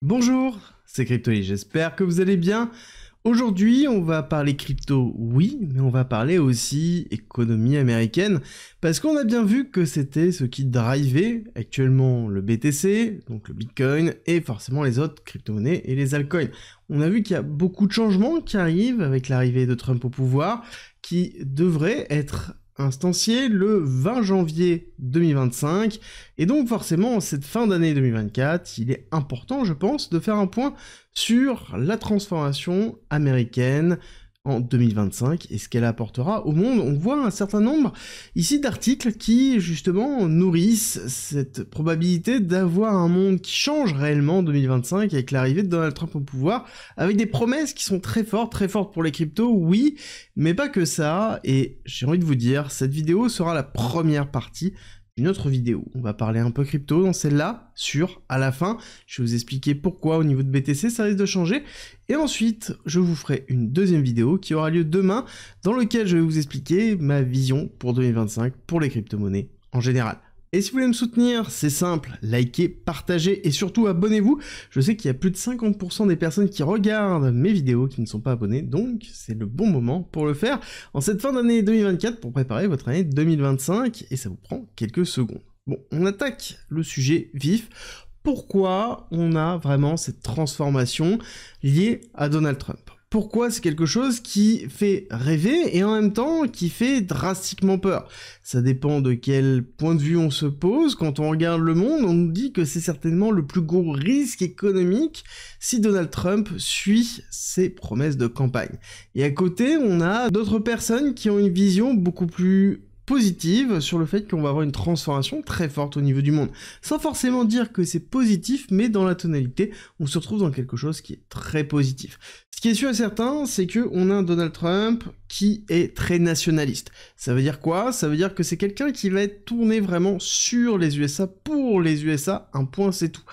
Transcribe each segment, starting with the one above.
Bonjour, c'est Cryptoly, j'espère que vous allez bien. Aujourd'hui, on va parler crypto, oui, mais on va parler aussi économie américaine, parce qu'on a bien vu que c'était ce qui drivait actuellement le BTC, donc le Bitcoin, et forcément les autres crypto-monnaies et les altcoins. On a vu qu'il y a beaucoup de changements qui arrivent avec l'arrivée de Trump au pouvoir, qui devraient être instancié le 20 janvier 2025, et donc forcément en cette fin d'année 2024, il est important je pense de faire un point sur la transformation américaine en 2025 et ce qu'elle apportera au monde. On voit un certain nombre ici d'articles qui justement nourrissent cette probabilité d'avoir un monde qui change réellement en 2025 avec l'arrivée de Donald Trump au pouvoir, avec des promesses qui sont très fortes pour les cryptos, oui, mais pas que ça, et j'ai envie de vous dire, cette vidéo sera la première partie d'une autre vidéo. On va parler un peu crypto dans celle-là, à la fin, je vais vous expliquer pourquoi au niveau de BTC ça risque de changer, et ensuite je vous ferai une deuxième vidéo qui aura lieu demain, dans laquelle je vais vous expliquer ma vision pour 2025 pour les crypto-monnaies en général. Et si vous voulez me soutenir, c'est simple, likez, partagez et surtout abonnez-vous. Je sais qu'il y a plus de 50% des personnes qui regardent mes vidéos qui ne sont pas abonnées, donc c'est le bon moment pour le faire en cette fin d'année 2024 pour préparer votre année 2025 et ça vous prend quelques secondes. Bon, on attaque le sujet vif. Pourquoi on a vraiment cette transformation liée à Donald Trump ? Pourquoi c'est quelque chose qui fait rêver et en même temps qui fait drastiquement peur? Ça dépend de quel point de vue on se pose. Quand on regarde le monde, on nous dit que c'est certainement le plus gros risque économique si Donald Trump suit ses promesses de campagne. Et à côté, on a d'autres personnes qui ont une vision beaucoup plus positive sur le fait qu'on va avoir une transformation très forte au niveau du monde. Sans forcément dire que c'est positif, mais dans la tonalité, on se retrouve dans quelque chose qui est très positif. Ce qui est sûr et certain, c'est qu'on a un Donald Trump qui est très nationaliste. Ça veut dire quoi? Ça veut dire que c'est quelqu'un qui va être tourné vraiment sur les USA, pour les USA, un point c'est tout.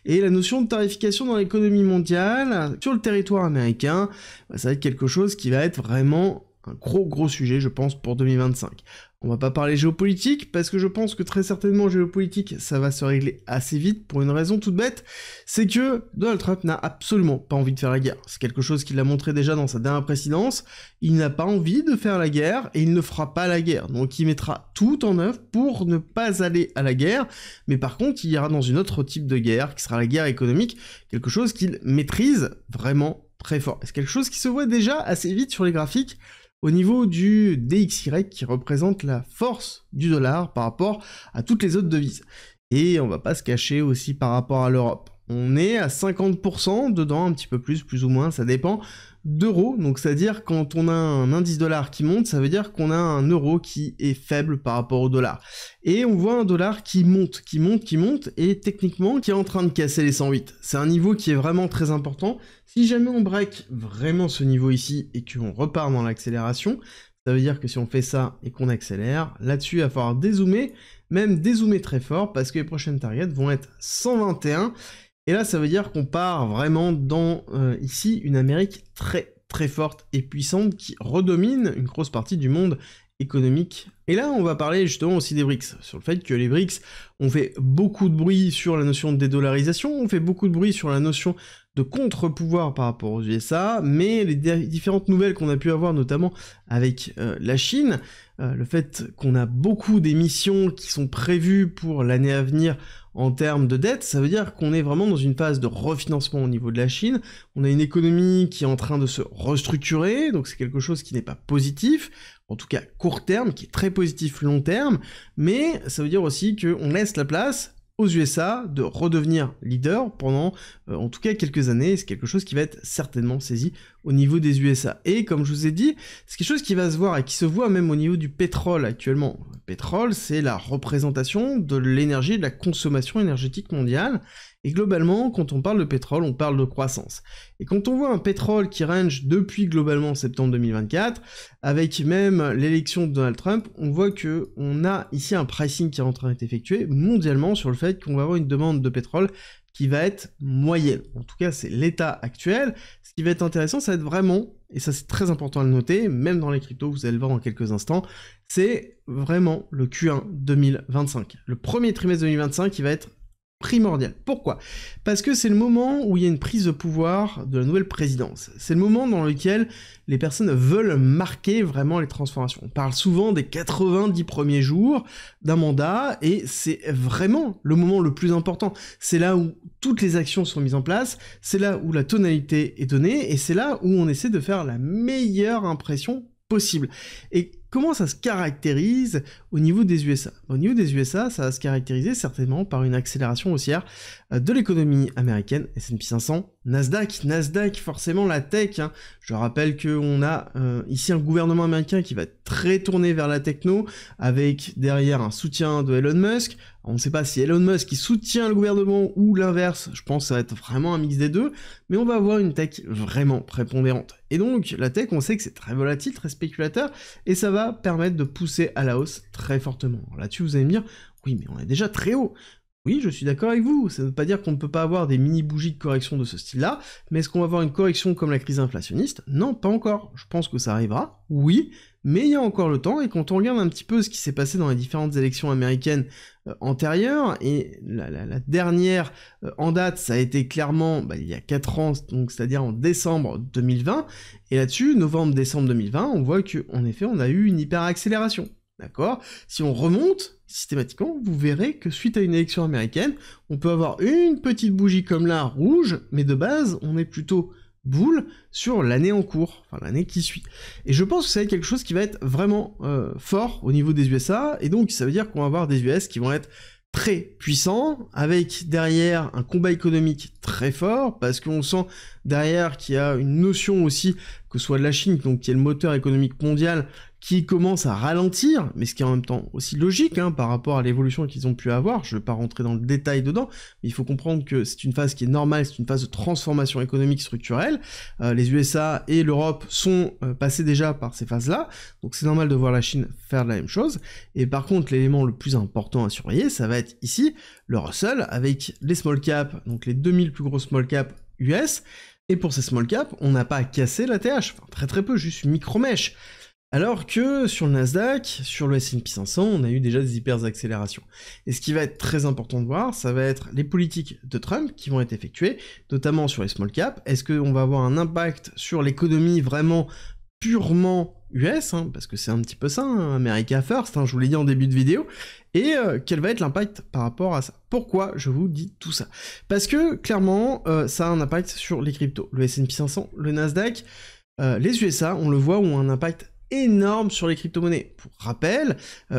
Et la notion de tarification dans l'économie mondiale, sur le territoire américain, ça va être quelque chose qui va être vraiment un gros sujet, je pense, pour 2025. On va pas parler géopolitique, parce que je pense que très certainement géopolitique, ça va se régler assez vite, pour une raison toute bête, c'est que Donald Trump n'a absolument pas envie de faire la guerre. C'est quelque chose qu'il a montré déjà dans sa dernière présidence, il n'a pas envie de faire la guerre, et il ne fera pas la guerre. Donc il mettra tout en œuvre pour ne pas aller à la guerre, mais par contre, il ira dans une autre type de guerre, qui sera la guerre économique, quelque chose qu'il maîtrise vraiment très fort. C'est quelque chose qui se voit déjà assez vite sur les graphiques, au niveau du DXY qui représente la force du dollar par rapport à toutes les autres devises. Et on va pas se cacher aussi par rapport à l'Europe. On est à 50% dedans, un petit peu plus ou moins, ça dépend, d'euros. Donc c'est-à-dire quand on a un indice dollar qui monte, ça veut dire qu'on a un euro qui est faible par rapport au dollar. Et on voit un dollar qui monte, et techniquement qui est en train de casser les 108. C'est un niveau qui est vraiment très important. Si jamais on break vraiment ce niveau ici et qu'on repart dans l'accélération, ça veut dire que si on fait ça et qu'on accélère, là-dessus il va falloir dézoomer, même dézoomer très fort, parce que les prochaines targets vont être 121, et là ça veut dire qu'on part vraiment dans, ici, une Amérique très forte et puissante qui redomine une grosse partie du monde économique. Et là, on va parler justement aussi des BRICS, sur le fait que les BRICS ont fait beaucoup de bruit sur la notion de dédollarisation, ont fait beaucoup de bruit sur la notion de contre-pouvoir par rapport aux USA, mais les différentes nouvelles qu'on a pu avoir, notamment avec la Chine, le fait qu'on a beaucoup d'émissions qui sont prévues pour l'année à venir en termes de dette, ça veut dire qu'on est vraiment dans une phase de refinancement au niveau de la Chine, on a une économie qui est en train de se restructurer, donc c'est quelque chose qui n'est pas positif, en tout cas court terme, qui est très positif long terme, mais ça veut dire aussi qu'on laisse la place aux USA de redevenir leader pendant en tout cas quelques années, c'est quelque chose qui va être certainement saisi au niveau des USA. Et comme je vous ai dit, c'est quelque chose qui va se voir et qui se voit même au niveau du pétrole actuellement. Le pétrole, c'est la représentation de l'énergie, de la consommation énergétique mondiale, et globalement, quand on parle de pétrole, on parle de croissance. Et quand on voit un pétrole qui range depuis globalement septembre 2024, avec même l'élection de Donald Trump, on voit que on a ici un pricing qui est en train d'être effectué mondialement sur le fait qu'on va avoir une demande de pétrole qui va être moyenne. En tout cas, c'est l'état actuel. Ce qui va être intéressant, ça va être vraiment, et ça c'est très important à le noter, même dans les cryptos, vous allez le voir dans quelques instants, c'est vraiment le Q1 2025. Le premier trimestre 2025 qui va être primordial. Pourquoi? Parce que c'est le moment où il y a une prise de pouvoir de la nouvelle présidence. C'est le moment dans lequel les personnes veulent marquer vraiment les transformations. On parle souvent des 90 premiers jours d'un mandat, et c'est vraiment le moment le plus important. C'est là où toutes les actions sont mises en place, c'est là où la tonalité est donnée, et c'est là où on essaie de faire la meilleure impression possible. Et comment ça se caractérise au niveau des USA? Au niveau des USA, ça va se caractériser certainement par une accélération haussière de l'économie américaine, S&P 500, Nasdaq, forcément la tech, hein. Je rappelle qu'on a ici un gouvernement américain qui va être très tourné vers la techno, avec derrière un soutien de Elon Musk. On ne sait pas si Elon Musk qui soutient le gouvernement ou l'inverse, je pense que ça va être vraiment un mix des deux, mais on va avoir une tech vraiment prépondérante. Et donc la tech, on sait que c'est très volatile, très spéculateur, et ça va permettre de pousser à la hausse très fortement. Là-dessus, vous allez me dire, oui, mais on est déjà très haut. Oui, je suis d'accord avec vous, ça ne veut pas dire qu'on ne peut pas avoir des mini-bougies de correction de ce style-là, mais est-ce qu'on va avoir une correction comme la crise inflationniste? Non, pas encore. Je pense que ça arrivera, oui, mais il y a encore le temps, et quand on regarde un petit peu ce qui s'est passé dans les différentes élections américaines antérieures, et la dernière en date, ça a été clairement il y a 4 ans, donc c'est-à-dire en décembre 2020, et là-dessus, novembre-décembre 2020, on voit qu'en effet, on a eu une hyper-accélération. D'accord? Si on remonte, systématiquement, vous verrez que suite à une élection américaine, on peut avoir une petite bougie comme là, rouge, mais de base, on est plutôt boule sur l'année en cours, enfin l'année qui suit. Et je pense que ça va être quelque chose qui va être vraiment fort au niveau des USA, et donc ça veut dire qu'on va avoir des US qui vont être très puissants, avec derrière un combat économique très fort, parce qu'on sent derrière qu'il y a une notion aussi, que ce soit de la Chine, donc qui est le moteur économique mondial, qui commence à ralentir, mais ce qui est en même temps aussi logique par rapport à l'évolution qu'ils ont pu avoir. Je ne vais pas rentrer dans le détail dedans, mais il faut comprendre que c'est une phase qui est normale, c'est une phase de transformation économique structurelle. Les USA et l'Europe sont passés déjà par ces phases-là, donc c'est normal de voir la Chine faire la même chose. Et par contre, l'élément le plus important à surveiller, ça va être ici, le Russell, avec les small caps, donc les 2000 plus gros small caps US, et pour ces small caps, on n'a pas à casser la TH, enfin très très peu, juste une micro-mèche. Alors que sur le Nasdaq, sur le S&P 500, on a eu déjà des hyper-accélérations. Et ce qui va être très important de voir, ça va être les politiques de Trump qui vont être effectuées, notamment sur les small caps. Est-ce qu'on va avoir un impact sur l'économie vraiment purement US, parce que c'est un petit peu ça, America First, je vous l'ai dit en début de vidéo, et quel va être l'impact par rapport à ça? Pourquoi je vous dis tout ça? Parce que, clairement, ça a un impact sur les cryptos. Le S&P 500, le Nasdaq, les USA, on le voit, ont un impact énorme sur les crypto-monnaies. Pour rappel,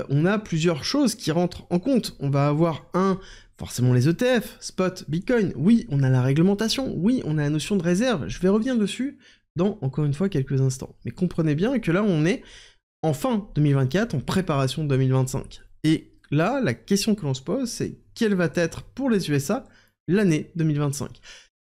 on a plusieurs choses qui rentrent en compte. On va avoir forcément les ETF, spot, Bitcoin, oui, on a la réglementation, oui, on a la notion de réserve, je vais revenir dessus dans, encore une fois, quelques instants. Mais comprenez bien que là, on est en fin 2024, en préparation de 2025. Et là, la question que l'on se pose, c'est quelle va être pour les USA l'année 2025?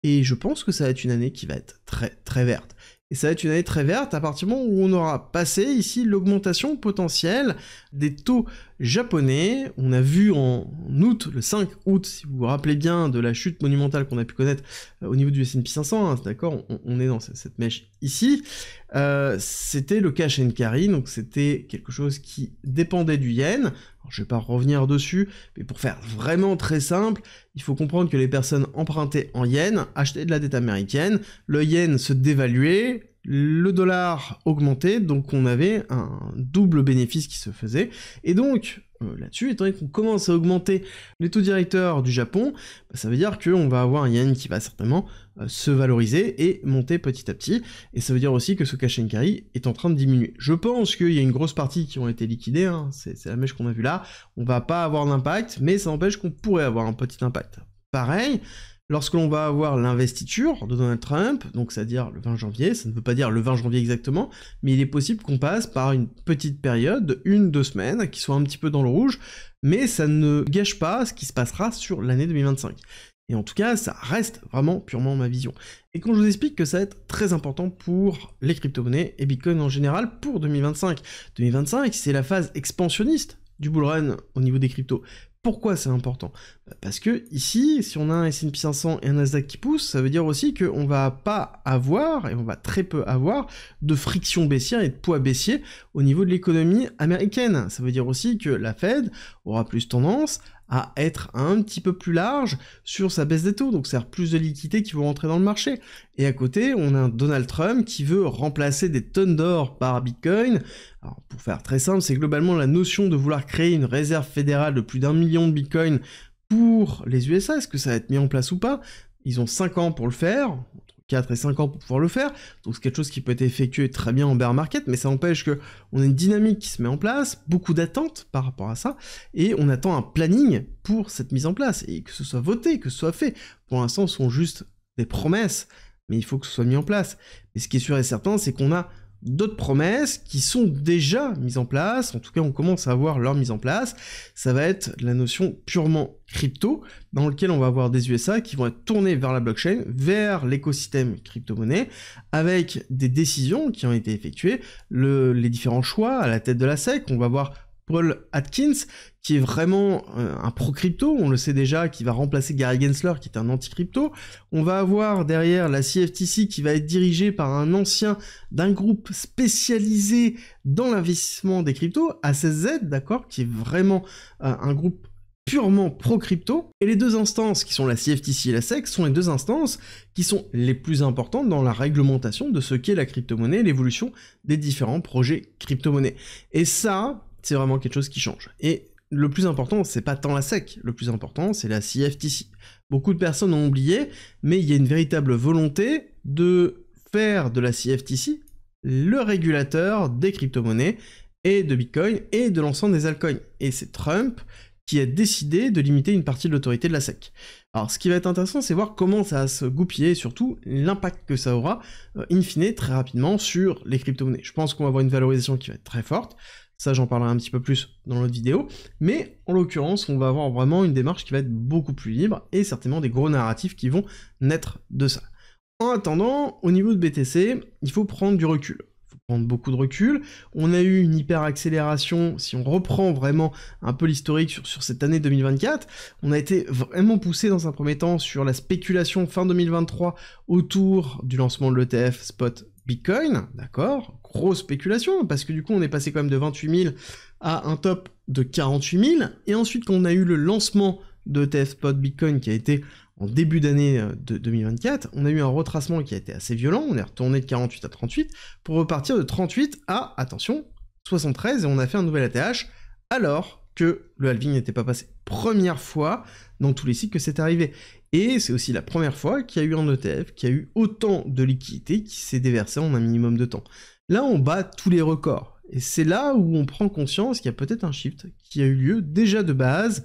Et je pense que ça va être une année qui va être très très verte. Et ça va être une année très verte à partir du moment où on aura passé ici l'augmentation potentielle des taux japonais. On a vu en août, le 5 août, si vous vous rappelez bien de la chute monumentale qu'on a pu connaître au niveau du S&P 500, d'accord, on est dans cette mèche ici, c'était le cash and carry, donc c'était quelque chose qui dépendait du yen. Alors, je vais pas revenir dessus, mais pour faire vraiment très simple, il faut comprendre que les personnes empruntaient en yens, achetaient de la dette américaine, le yen se dévaluait, le dollar augmentait, donc on avait un double bénéfice qui se faisait, et donc là-dessus, étant donné qu'on commence à augmenter les taux directeurs du Japon, ça veut dire qu'on va avoir un yen qui va certainement se valoriser et monter petit à petit, et ça veut dire aussi que ce cash and carry est en train de diminuer. Je pense qu'il y a une grosse partie qui ont été liquidées, c'est la mèche qu'on a vue là, on va pas avoir d'impact, mais ça n'empêche qu'on pourrait avoir un petit impact. Pareil, lorsque l'on va avoir l'investiture de Donald Trump, donc c'est-à-dire le 20 janvier, ça ne veut pas dire le 20 janvier exactement, mais il est possible qu'on passe par une petite période de 1-2 semaines, qui soit un petit peu dans le rouge, mais ça ne gâche pas ce qui se passera sur l'année 2025. Et en tout cas, ça reste vraiment purement ma vision. Et quand je vous explique que ça va être très important pour les crypto-monnaies et Bitcoin en général pour 2025. 2025, c'est la phase expansionniste du bull run au niveau des cryptos. Pourquoi c'est important? Parce que ici, si on a un S&P 500 et un Nasdaq qui poussent, ça veut dire aussi qu'on va pas avoir, et on va très peu avoir, de friction baissière et de poids baissier au niveau de l'économie américaine. Ça veut dire aussi que la Fed aura plus tendance à être un petit peu plus large sur sa baisse des taux, donc c'est-à-dire plus de liquidités qui vont rentrer dans le marché. Et à côté, on a un Donald Trump qui veut remplacer des tonnes d'or par Bitcoin. Alors, pour faire très simple, c'est globalement la notion de vouloir créer une réserve fédérale de plus d'1 million de Bitcoin pour les USA. Est-ce que ça va être mis en place ou pas? Ils ont 5 ans pour le faire, entre 4 et 5 ans pour pouvoir le faire, donc c'est quelque chose qui peut être effectué très bien en bear market, mais ça empêche qu'on a une dynamique qui se met en place, beaucoup d'attentes par rapport à ça, et on attend un planning pour cette mise en place, et que ce soit voté, que ce soit fait. Pour l'instant, ce sont juste des promesses, mais il faut que ce soit mis en place. Et ce qui est sûr et certain, c'est qu'on a d'autres promesses qui sont déjà mises en place, en tout cas on commence à voir leur mise en place. Ça va être la notion purement crypto, dans lequel on va avoir des USA qui vont être tournés vers la blockchain, vers l'écosystème crypto-monnaie, avec des décisions qui ont été effectuées, les différents choix à la tête de la SEC. On va voir Paul Atkins, qui est vraiment un pro-crypto, on le sait déjà, qui va remplacer Gary Gensler, qui est un anti-crypto. On va avoir derrière la CFTC, qui va être dirigée par un ancien d'un groupe spécialisé dans l'investissement des cryptos, A16Z, d'accord, qui est vraiment un groupe purement pro-crypto. Et les deux instances, qui sont la CFTC et la SEC, sont les deux instances qui sont les plus importantes dans la réglementation de ce qu'est la crypto-monnaie et l'évolution des différents projets crypto-monnaies. Et ça, c'est vraiment quelque chose qui change. Et le plus important, c'est pas tant la SEC, le plus important, c'est la CFTC. Beaucoup de personnes ont oublié, mais il y a une véritable volonté de faire de la CFTC le régulateur des crypto-monnaies et de Bitcoin et de l'ensemble des altcoins. Et c'est Trump qui a décidé de limiter une partie de l'autorité de la SEC. Alors ce qui va être intéressant, c'est voir comment ça va se goupiller et surtout l'impact que ça aura, in fine, très rapidement sur les crypto-monnaies. Je pense qu'on va avoir une valorisation qui va être très forte. Ça, j'en parlerai un petit peu plus dans l'autre vidéo, mais en l'occurrence, on va avoir vraiment une démarche qui va être beaucoup plus libre, et certainement des gros narratifs qui vont naître de ça. En attendant, au niveau de BTC, il faut prendre du recul. Il faut prendre beaucoup de recul. On a eu une hyper accélération, si on reprend vraiment un peu l'historique sur cette année 2024, on a été vraiment poussé dans un premier temps sur la spéculation fin 2023 autour du lancement de l'ETF Spot Bitcoin, d'accord, grosse spéculation, parce que du coup on est passé quand même de 28 000 à un top de 48 000, et ensuite quand on a eu le lancement de ETF Spot Bitcoin qui a été en début d'année de 2024, on a eu un retracement qui a été assez violent, on est retourné de 48 à 38, pour repartir de 38 à, attention, 73, et on a fait un nouvel ATH, alors que le halving n'était pas passé. Première fois dans tous les cycles que c'est arrivé. Et c'est aussi la première fois qu'il y a eu un ETF qui a eu autant de liquidités qui s'est déversé en un minimum de temps. Là, on bat tous les records. Et c'est là où on prend conscience qu'il y a peut-être un shift qui a eu lieu déjà de base,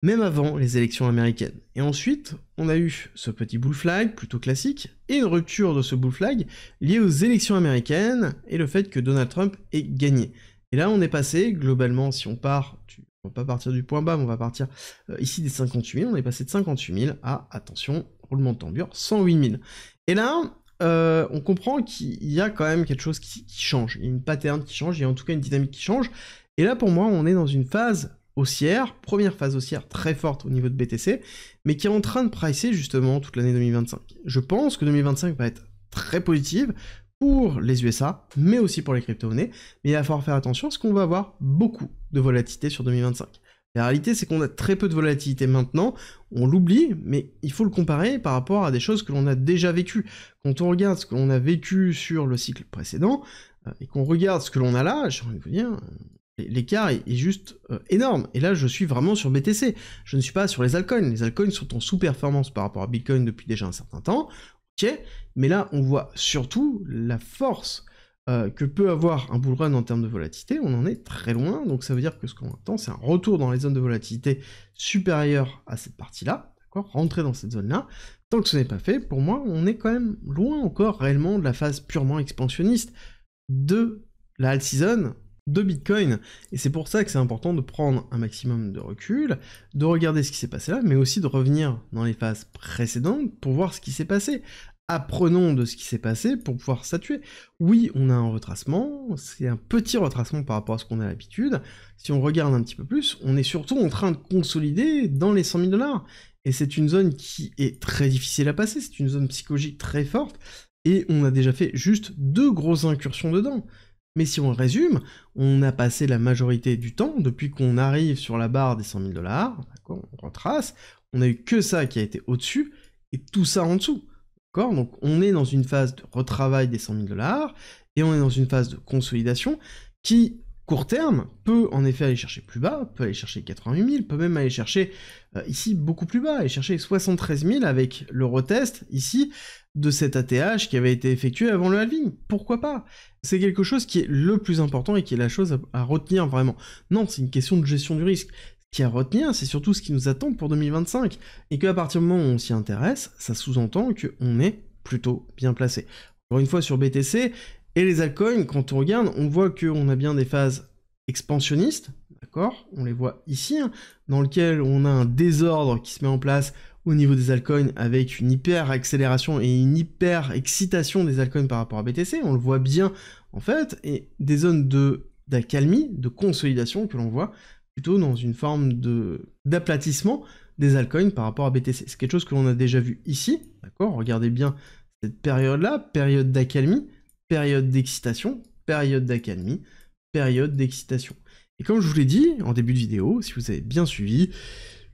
même avant les élections américaines. Et ensuite, on a eu ce petit bull flag plutôt classique, et une rupture de ce bull flag liée aux élections américaines et le fait que Donald Trump ait gagné. Et là, on est passé, globalement, si on part, on va pas partir du point bas, mais on va partir ici des 58 000, on est passé de 58 000 à, attention, roulement de tambour, 108 000. Et là, on comprend qu'il y a quand même quelque chose qui change, il y a une pattern qui change, il y a en tout cas une dynamique qui change, et là, pour moi, on est dans une phase haussière, première phase haussière très forte au niveau de BTC, mais qui est en train de pricer justement toute l'année 2025. Je pense que 2025 va être très positive, pour les USA, mais aussi pour les crypto-monnaies, mais il va falloir faire attention parce qu'on va avoir beaucoup de volatilité sur 2025. La réalité, c'est qu'on a très peu de volatilité maintenant, on l'oublie, mais il faut le comparer par rapport à des choses que l'on a déjà vécues. Quand on regarde ce que l'on a vécu sur le cycle précédent, et qu'on regarde ce que l'on a là, j'ai envie de vous dire, l'écart est juste énorme. Et là, je suis vraiment sur BTC, je ne suis pas sur les altcoins. Les altcoins sont en sous-performance par rapport à Bitcoin depuis déjà un certain temps, ok, mais là, on voit surtout la force que peut avoir un bull run en termes de volatilité, on en est très loin, donc ça veut dire que ce qu'on attend, c'est un retour dans les zones de volatilité supérieures à cette partie-là, d'accord, rentrer dans cette zone-là. Tant que ce n'est pas fait, pour moi, on est quand même loin encore réellement de la phase purement expansionniste de la alt season de Bitcoin, et c'est pour ça que c'est important de prendre un maximum de recul, de regarder ce qui s'est passé là, mais aussi de revenir dans les phases précédentes pour voir ce qui s'est passé. Apprenons de ce qui s'est passé pour pouvoir statuer. Oui, on a un retracement, c'est un petit retracement par rapport à ce qu'on a l'habitude. Si on regarde un petit peu plus, on est surtout en train de consolider dans les 100 000 $, et c'est une zone qui est très difficile à passer, c'est une zone psychologique très forte, et on a déjà fait juste 2 grosses incursions dedans. Mais si on résume, on a passé la majorité du temps, depuis qu'on arrive sur la barre des 100 000 $, d'accord, on retrace, on a eu que ça qui a été au-dessus, et tout ça en dessous, d'accord. Donc on est dans une phase de retravail des 100 000 $, et on est dans une phase de consolidation qui, court terme, peut en effet aller chercher plus bas, peut aller chercher 88 000, peut même aller chercher ici beaucoup plus bas, aller chercher 73 000 avec le retest ici de cet ATH qui avait été effectué avant le halving. Pourquoi pas? C'est quelque chose qui est le plus important et qui est la chose à retenir vraiment. Non, c'est une question de gestion du risque. Ce qui est à retenir, c'est surtout ce qui nous attend pour 2025. Et qu'à partir du moment où on s'y intéresse, ça sous-entend qu'on est plutôt bien placé. Encore une fois, sur BTC et les altcoins, quand on regarde, on voit qu'on a bien des phases expansionnistes, d'accord? On les voit ici, hein, dans lequel on a un désordre qui se met en place au niveau des altcoins avec une hyper accélération et une hyper excitation des altcoins par rapport à BTC, on le voit bien en fait, et des zones d'accalmie, de consolidation que l'on voit plutôt dans une forme d'aplatissement des altcoins par rapport à BTC. C'est quelque chose que l'on a déjà vu ici, d'accord? Regardez bien cette période-là, période d'accalmie, période d'excitation, période d'accalmie, période d'excitation. Et comme je vous l'ai dit en début de vidéo, si vous avez bien suivi,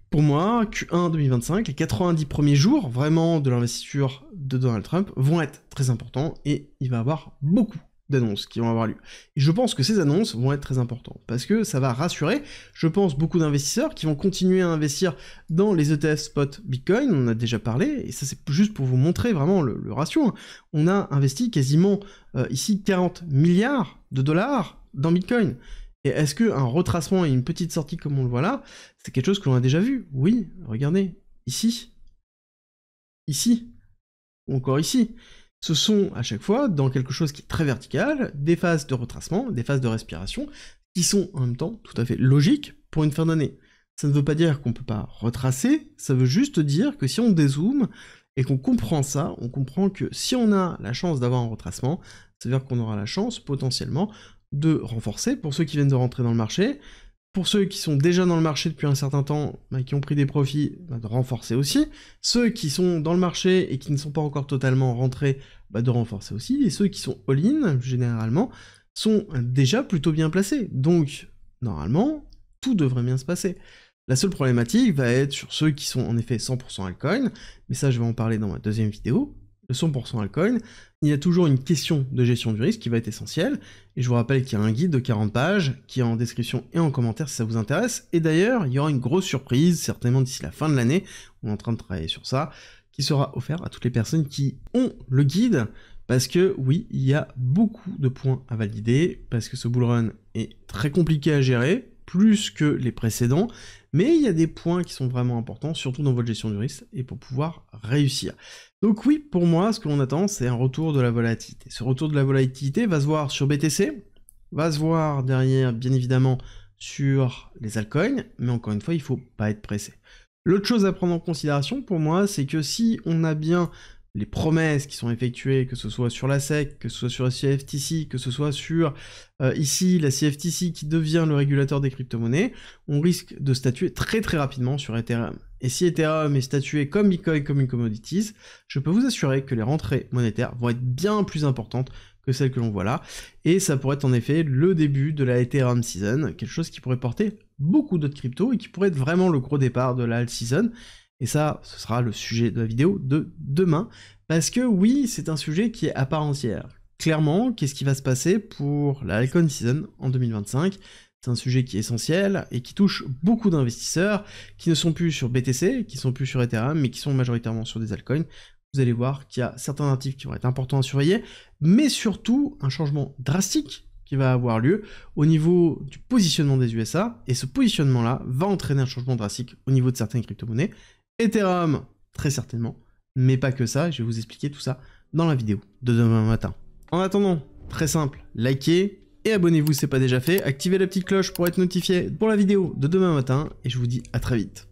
pour moi, Q1 2025, les 90 premiers jours vraiment de l'investiture de Donald Trump vont être très importants et il va y avoir beaucoup d'annonces qui vont avoir lieu. Et je pense que ces annonces vont être très importantes parce que ça va rassurer, je pense, beaucoup d'investisseurs qui vont continuer à investir dans les ETF spot Bitcoin, on en a déjà parlé, et ça c'est juste pour vous montrer vraiment le ratio. Hein. On a investi quasiment ici 40 milliards de dollars dans Bitcoin. Et est-ce qu'un retracement et une petite sortie comme on le voit là, c'est quelque chose que l'on a déjà vu? Oui, regardez, ici, ou encore ici. Ce sont à chaque fois, dans quelque chose qui est très vertical, des phases de retracement, des phases de respiration, qui sont en même temps tout à fait logiques pour une fin d'année. Ça ne veut pas dire qu'on ne peut pas retracer, ça veut juste dire que si on dézoome et qu'on comprend ça, on comprend que si on a la chance d'avoir un retracement, ça veut dire qu'on aura la chance potentiellement de renforcer pour ceux qui viennent de rentrer dans le marché, pour ceux qui sont déjà dans le marché depuis un certain temps, qui ont pris des profits, de renforcer aussi, ceux qui sont dans le marché et qui ne sont pas encore totalement rentrés, de renforcer aussi, et ceux qui sont all-in, généralement, sont déjà plutôt bien placés. Donc, normalement, tout devrait bien se passer. La seule problématique va être sur ceux qui sont en effet 100% altcoin, mais ça je vais en parler dans ma deuxième vidéo. Le 100% altcoin, il y a toujours une question de gestion du risque qui va être essentielle, et je vous rappelle qu'il y a un guide de 40 pages qui est en description et en commentaire si ça vous intéresse, et d'ailleurs il y aura une grosse surprise, certainement d'ici la fin de l'année, on est en train de travailler sur ça, qui sera offert à toutes les personnes qui ont le guide, parce que oui, il y a beaucoup de points à valider, parce que ce bull run est très compliqué à gérer, plus que les précédents, mais il y a des points qui sont vraiment importants, surtout dans votre gestion du risque, et pour pouvoir réussir. Donc oui, pour moi, ce que l'on attend, c'est un retour de la volatilité. Ce retour de la volatilité va se voir sur BTC, va se voir derrière, bien évidemment, sur les altcoins, mais encore une fois, il ne faut pas être pressé. L'autre chose à prendre en considération, pour moi, c'est que si on a bien les promesses qui sont effectuées, que ce soit sur la SEC, que ce soit sur la CFTC, que ce soit sur ici la CFTC qui devient le régulateur des crypto-monnaies, on risque de statuer très très rapidement sur Ethereum. Et si Ethereum est statué comme Bitcoin, comme une commodities, je peux vous assurer que les rentrées monétaires vont être bien plus importantes que celles que l'on voit là, et ça pourrait être en effet le début de la Ethereum Season, quelque chose qui pourrait porter beaucoup d'autres cryptos et qui pourrait être vraiment le gros départ de la Alt Season. Et ça, ce sera le sujet de la vidéo de demain, parce que oui, c'est un sujet qui est à part entière. Clairement, qu'est-ce qui va se passer pour la Altcoin Season en 2025 ? C'est un sujet qui est essentiel et qui touche beaucoup d'investisseurs qui ne sont plus sur BTC, qui sont plus sur Ethereum, mais qui sont majoritairement sur des altcoins. Vous allez voir qu'il y a certains actifs qui vont être importants à surveiller, mais surtout un changement drastique qui va avoir lieu au niveau du positionnement des USA, et ce positionnement-là va entraîner un changement drastique au niveau de certaines crypto-monnaies. Ethereum, très certainement, mais pas que ça, je vais vous expliquer tout ça dans la vidéo de demain matin. En attendant, très simple, likez et abonnez-vous si ce n'est pas déjà fait, activez la petite cloche pour être notifié pour la vidéo de demain matin, et je vous dis à très vite.